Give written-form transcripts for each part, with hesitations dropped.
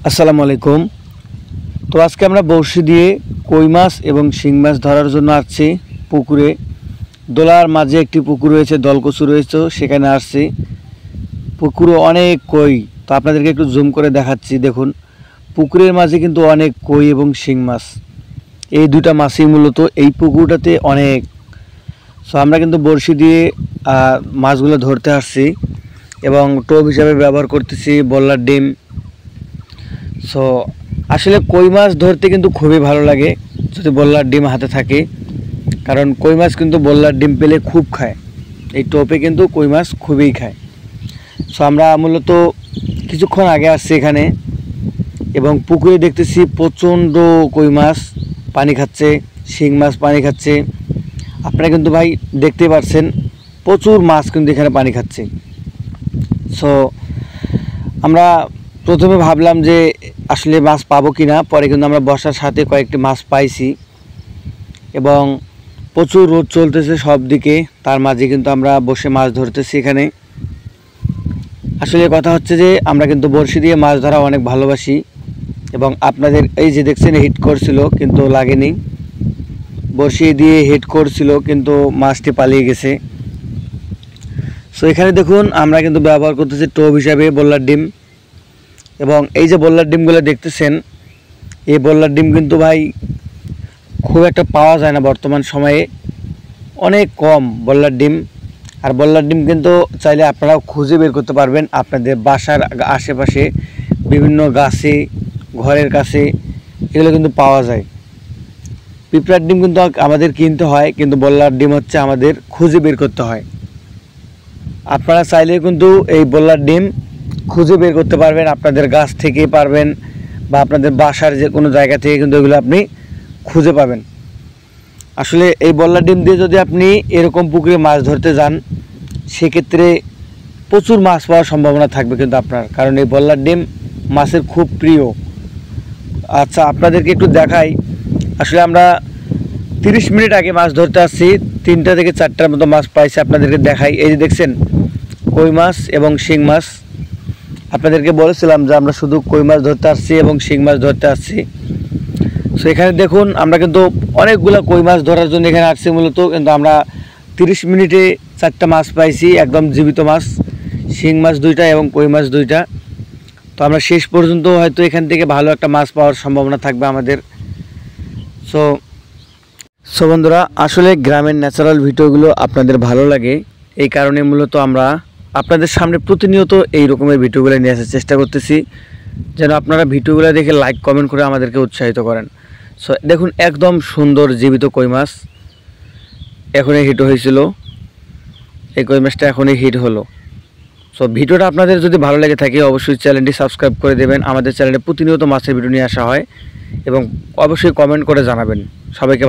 আসসালামু আলাইকুম। তো আজকে আমরা বড়শি দিয়ে কই মাছ এবং শিং মাছ ধরার জন্য আসছি পুকুরে। দোলার মাঝে একটি পুকুর রয়েছে, দলকচু রয়েছে, সেখানে আসছি। পুকুরে অনেক কই, তো আপনাদেরকে একটু জুম করে দেখাচ্ছি। দেখুন, পুকুরের মাঝে কিন্তু অনেক কই এবং শিং মাছ, এই দুটা মাছই মূলত এই পুকুরটাতে অনেক। সো আমরা কিন্তু বড়শি দিয়ে মাছগুলো ধরতে আসছি এবং টোপ হিসাবে ব্যবহার করতেছি বল্লার ডিম। সো আসলে কই মাছ ধরতে কিন্তু খুবই ভালো লাগে যদি বল্লার ডিম হাতে থাকে, কারণ কই মাছ কিন্তু বল্লার ডিম পেলে খুব খায়। এই টোপে কিন্তু কই মাছ খুবই খায়। সো আমরা মূলত কিছুক্ষণ আগে আসছি এখানে এবং পুকুরে দেখতেছি প্রচণ্ড কই মাছ পানি খাচ্ছে, শিং মাছ পানি খাচ্ছে। আপনারা কিন্তু ভাই দেখতে পাচ্ছেন প্রচুর মাছ কিন্তু এখানে পানি খাচ্ছে। সো আমরা প্রথমে ভাবলাম যে আসলে মাছ পাবো কি না, পরে কিন্তু আমরা বর্ষার সাথে কয়েকটি মাছ পাইছি এবং প্রচুর রোদ চলতেছে সব দিকে, তার মাঝে কিন্তু আমরা বসে মাছ ধরতেছি এখানে। আসলে কথা হচ্ছে যে আমরা কিন্তু বড়শি দিয়ে মাছ ধরা অনেক ভালোবাসি এবং আপনাদের এই যে দেখছেন হিট করছিল কিন্তু লাগেনি, বড়শি দিয়ে হিট করছিল কিন্তু মাছটি পালিয়ে গেছে। সো এখানে দেখুন আমরা কিন্তু ব্যবহার করতেছি টোপ হিসাবে বল্লার ডিম এবং এই যে বল্লার ডিমগুলো দেখতেছেন, এই বল্লার ডিম কিন্তু ভাই খুব একটা পাওয়া যায় না বর্তমান সময়ে, অনেক কম বল্লার ডিম। আর বল্লার ডিম কিন্তু চাইলে আপনারাও খুঁজে বের করতে পারবেন আপনাদের বাসার আশেপাশে বিভিন্ন গাছে, ঘরের কাছে এগুলো কিন্তু পাওয়া যায়। পিঁপড়ার ডিম কিন্তু আমাদের কিনতে হয়, কিন্তু বল্লার ডিম হচ্ছে আমাদের খুঁজে বের করতে হয়। আপনারা চাইলে কিন্তু এই বল্লার ডিম খুঁজে বের করতে পারবেন, আপনাদের গাছ থেকে পারবেন বা আপনাদের বাসার যে কোনো জায়গা থেকে কিন্তু এগুলো আপনি খুঁজে পাবেন। আসলে এই বল্লার ডিম দিয়ে যদি আপনি এরকম পুকুরে মাছ ধরতে যান, সেক্ষেত্রে প্রচুর মাছ পাওয়ার সম্ভাবনা থাকবে কিন্তু আপনার, কারণ এই বল্লার ডিম মাছের খুব প্রিয়। আচ্ছা, আপনাদেরকে একটু দেখাই। আসলে আমরা 30 মিনিট আগে মাছ ধরতে আসছি, 3টা থেকে 4টার মতো মাছ পাইছি। আপনাদেরকে দেখাই, এই যে দেখছেন কই মাছ এবং শিং মাছ। আপনাদেরকে বলেছিলাম যে আমরা শুধু কই মাছ ধরতে আসছি এবং শিং মাছ ধরতে আসছি। সো এখানে দেখুন আমরা কিন্তু অনেকগুলো কই মাছ ধরার জন্য এখানে আসছি মূলত, কিন্তু আমরা 30 মিনিটে 4টা মাছ পাইছি, একদম জীবিত মাছ, শিং মাছ 2টা এবং কই মাছ 2টা। তো আমরা শেষ পর্যন্ত হয়তো এখান থেকে ভালো একটা মাছ পাওয়ার সম্ভাবনা থাকবে আমাদের। সো বন্ধুরা, আসলে গ্রামের ন্যাচারাল ভিডিওগুলো আপনাদের ভালো লাগে, এই কারণে মূলত আমরা আপনাদের সামনে প্রতিনিয়ত এই রকমের ভিডিওগুলো নিয়ে আসার চেষ্টা করতেছি, যেন আপনারা ভিডিওগুলো দেখে লাইক কমেন্ট করে আমাদেরকে উৎসাহিত করেন। সো দেখুন একদম সুন্দর জীবিত কই মাছ এখনই হিট হয়েছিল, এই কই মাছটা এখনই হিট হলো। সো ভিডিওটা আপনাদের যদি ভালো লেগে থাকে অবশ্যই চ্যানেলটি সাবস্ক্রাইব করে দেবেন। আমাদের চ্যানেলে প্রতিনিয়ত মাছের ভিডিও নিয়ে আসা হয় এবং অবশ্যই কমেন্ট করে জানাবেন। সবাইকে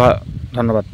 ধন্যবাদ।